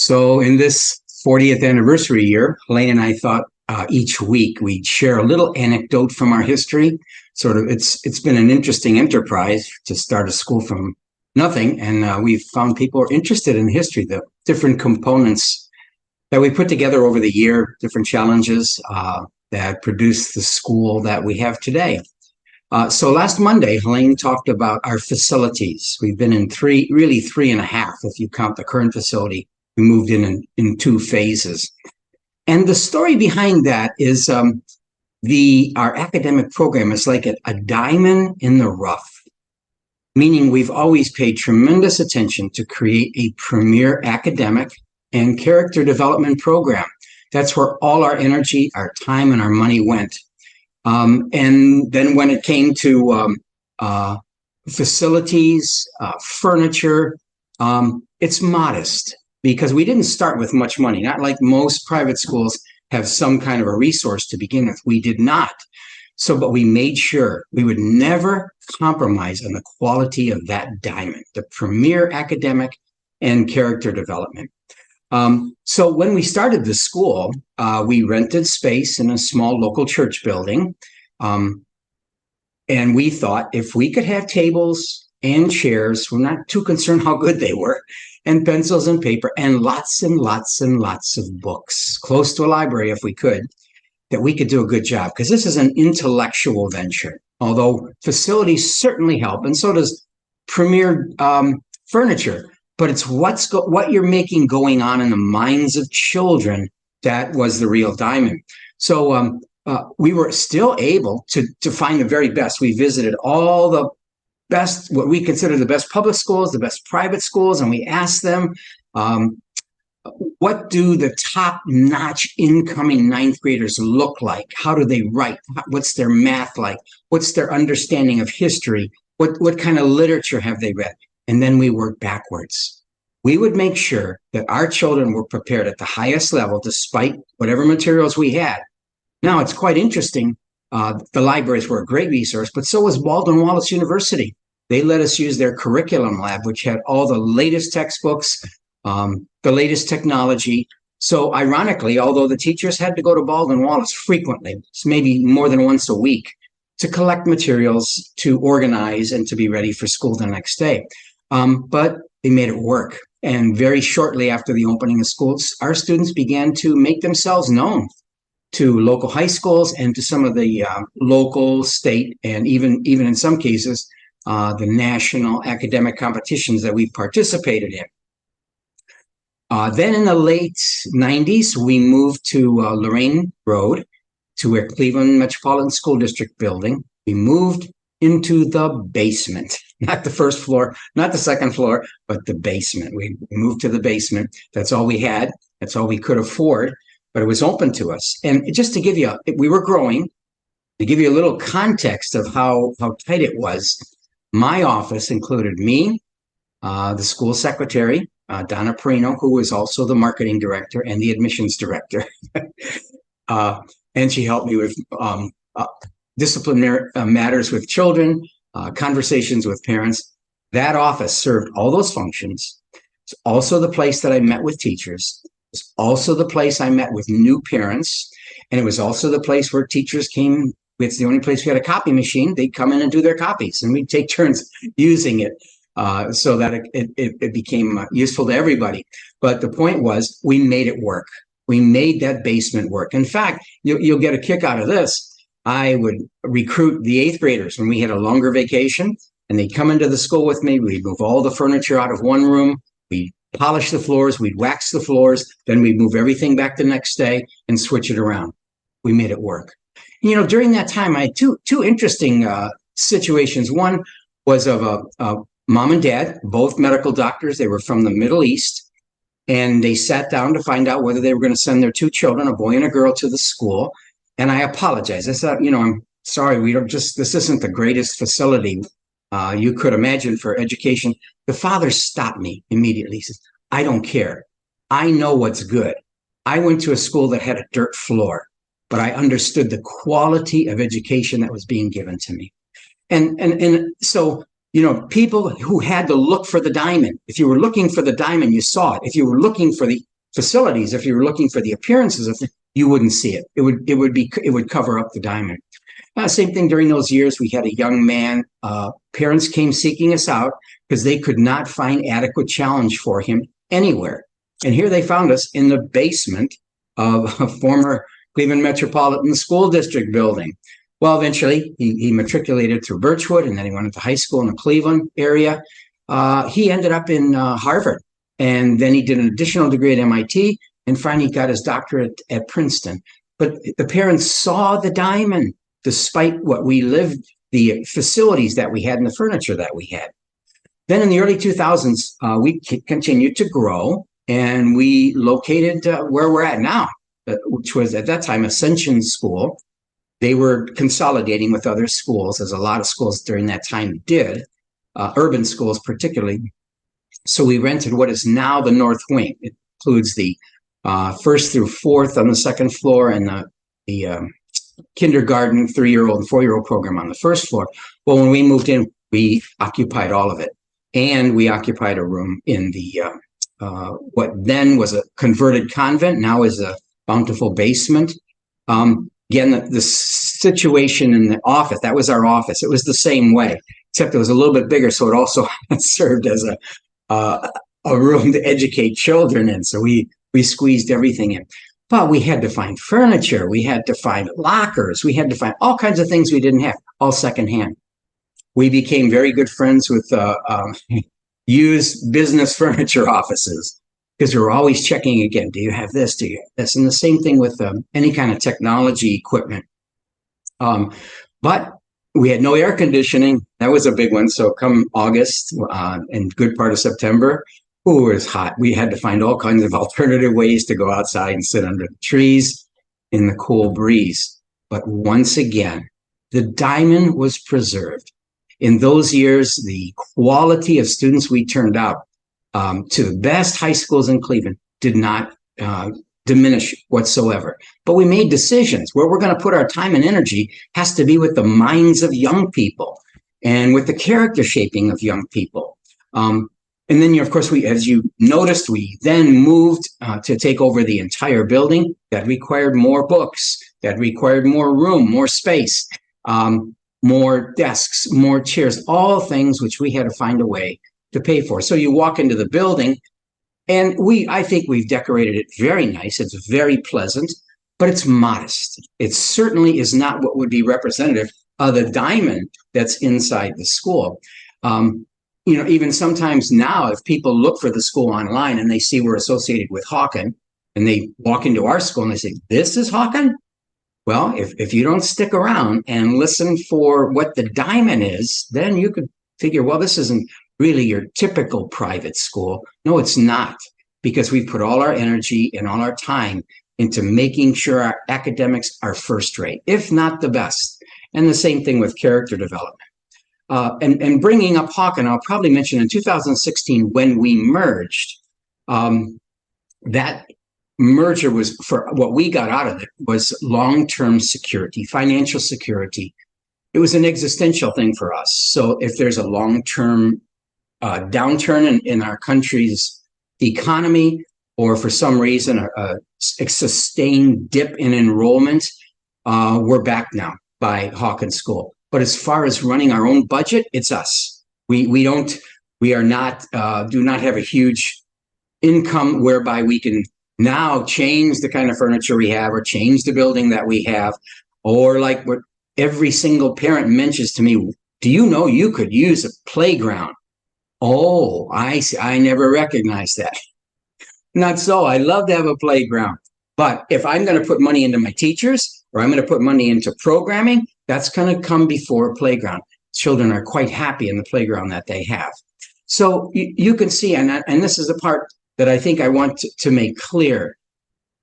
So in this 40th anniversary year, Helene and I thought each week we'd share a little anecdote from our history. It's been an interesting enterprise to start a school from nothing, and we've found people are interested in history, the different components that we put together over the year, different challenges that produced the school that we have today. So last Monday, Helene talked about our facilities. We've been in three and a half, if you count the current facility. We moved in two phases. And the story behind that is our academic program is like a diamond in the rough, meaning we've always paid tremendous attention to create a premier academic and character development program. That's where all our energy, our time, and our money went. And then when it came to facilities, furniture, it's modest because we didn't start with much money. Not like most private schools have some kind of a resource to begin with. We did not. But we made sure we would never compromise on the quality of that diamond, the premier academic and character development. So when we started the school, we rented space in a small local church building. And we thought if we could have tables and chairs, we're not too concerned how good they were, and pencils and paper, and lots and lots and lots of books, close to a library if we could, that we could do a good job. Because this is an intellectual venture, although facilities certainly help, and so does premier furniture. But it's what you're making going on in the minds of children that was the real diamond. So we were still able to find the very best. We visited all the best, what we consider the best public schools, the best private schools, and we asked them, what do the top-notch incoming ninth graders look like? How do they write? What's their math like? What's their understanding of history? What kind of literature have they read? And then we worked backwards. We would make sure that our children were prepared at the highest level, despite whatever materials we had. Now, it's quite interesting. The libraries were a great resource, but so was Baldwin Wallace University. They let us use their curriculum lab, which had all the latest textbooks, the latest technology. So ironically, although the teachers had to go to Baldwin Wallace frequently, maybe more than once a week, to collect materials, to organize, and to be ready for school the next day. But they made it work. And very shortly after the opening of schools, our students began to make themselves known to local high schools and to some of the local, state, and even in some cases, the national academic competitions that we participated in. Then in the late 90s, we moved to Lorraine Road, to a Cleveland Metropolitan School District building. We moved into the basement, not the first floor, not the second floor, but the basement. We moved to the basement. That's all we had. That's all we could afford, but it was open to us. And just to give you, we were growing. To give you a little context of how tight it was, my office included me, the school secretary, Donna Perino, who was also the marketing director and the admissions director. And she helped me with disciplinary matters with children, conversations with parents. That office served all those functions. It's also the place that I met with teachers. It's also the place I met with new parents. And it was also the place where teachers came. It's the only place we had a copy machine. They'd come in and do their copies, and we'd take turns using it so that it became useful to everybody. But the point was, we made it work. We made that basement work. In fact, you'll get a kick out of this. I would recruit the 8th graders when we had a longer vacation, and they'd come into the school with me. We'd move all the furniture out of one room. We'd polish the floors. We'd wax the floors. Then we'd move everything back the next day and switch it around. We made it work. And, during that time, I had two interesting situations. One was of a mom and dad, both medical doctors. They were from the Middle East. And they sat down to find out whether they were going to send their 2 children, a boy and a girl, to the school. And I apologized. I said, I'm sorry, this isn't the greatest facility you could imagine for education. The father stopped me immediately. He says, I don't care. I know what's good. I went to a school that had a dirt floor, but I understood the quality of education that was being given to me. And so, people who had to look for the diamond, if you were looking for the diamond, you saw it. If you were looking for the facilities, if you were looking for the appearances of things, you wouldn't see it. It would cover up the diamond. Same thing during those years. We had a young man. Parents came seeking us out because they could not find adequate challenge for him anywhere. And here they found us in the basement of a former Cleveland Metropolitan School District building. Well, eventually he matriculated through Birchwood, and then he went into high school in the Cleveland area. He ended up in Harvard, and then he did an additional degree at MIT, and finally got his doctorate at Princeton. But the parents saw the diamond, despite what we lived, the facilities that we had and the furniture that we had. Then in the early 2000s, we continued to grow, and we located where we're at now, which was at that time Ascension School. They were consolidating with other schools, as a lot of schools during that time did, urban schools particularly. So we rented what is now the North Wing. It includes the first through fourth on the second floor, and the kindergarten, 3-year-old and 4-year-old program on the first floor. Well, when we moved in, we occupied all of it. And we occupied a room in the what then was a converted convent, now is a bountiful basement. Again, the situation in the office, that was our office. It was the same way, except it was a little bit bigger, so it also served as a room to educate children in. So we squeezed everything in. But we had to find furniture. We had to find lockers. We had to find all kinds of things we didn't have, all secondhand. We became very good friends with used business furniture offices, because we were always checking again. Do you have this? Do you have this? And the same thing with any kind of technology equipment. But we had no air conditioning. That was a big one. So come August and good part of September, it was hot. We had to find all kinds of alternative ways to go outside and sit under the trees in the cool breeze. But once again, the diamond was preserved. In those years, the quality of students we turned out to the best high schools in Cleveland did not diminish whatsoever. But we made decisions. Where we're going to put our time and energy has to be with the minds of young people and with the character shaping of young people. And then, of course, as you noticed, we then moved to take over the entire building. That required more books, that required more room, more space, more desks, more chairs, all things which we had to find a way to pay for. So you walk into the building, and I think we've decorated it very nice. It's very pleasant, but it's modest. It certainly is not what would be representative of the diamond that's inside the school. Even sometimes now, if people look for the school online and they see we're associated with Hawken, and they walk into our school and they say, "This is Hawken?" Well, if you don't stick around and listen for what the diamond is, then you could figure, well, this isn't really your typical private school. No, it's not, because we've put all our energy and all our time into making sure our academics are first rate, if not the best. And the same thing with character development. And bringing up Hawken, I'll probably mention in 2016, when we merged, that merger was, for what we got out of it, was long-term security, financial security. It was an existential thing for us. So if there's a long-term downturn in our country's economy, or for some reason a sustained dip in enrollment, we're back now by Hawken School. But as far as running our own budget, it's us. We do not have a huge income whereby we can now change the kind of furniture we have, or change the building that we have, or like what every single parent mentions to me, do you know you could use a playground? Oh, I see. I never recognized that. Not so. I love to have a playground. But if I'm going to put money into my teachers, or I'm going to put money into programming, that's going to come before a playground. Children are quite happy in the playground that they have. So you can see, and this is the part that I think I want to make clear.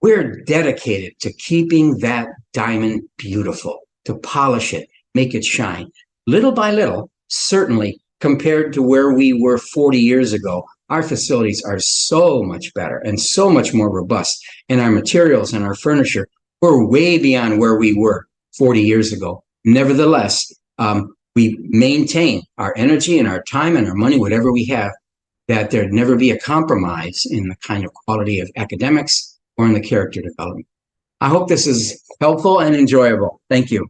We're dedicated to keeping that diamond beautiful, to polish it, make it shine. Little by little, certainly, compared to where we were 40 years ago, our facilities are so much better and so much more robust. And our materials and our furniture, we're way beyond where we were 40 years ago. Nevertheless, we maintain our energy and our time and our money, whatever we have, that there'd never be a compromise in the kind of quality of academics or in the character development. I hope this is helpful and enjoyable. Thank you.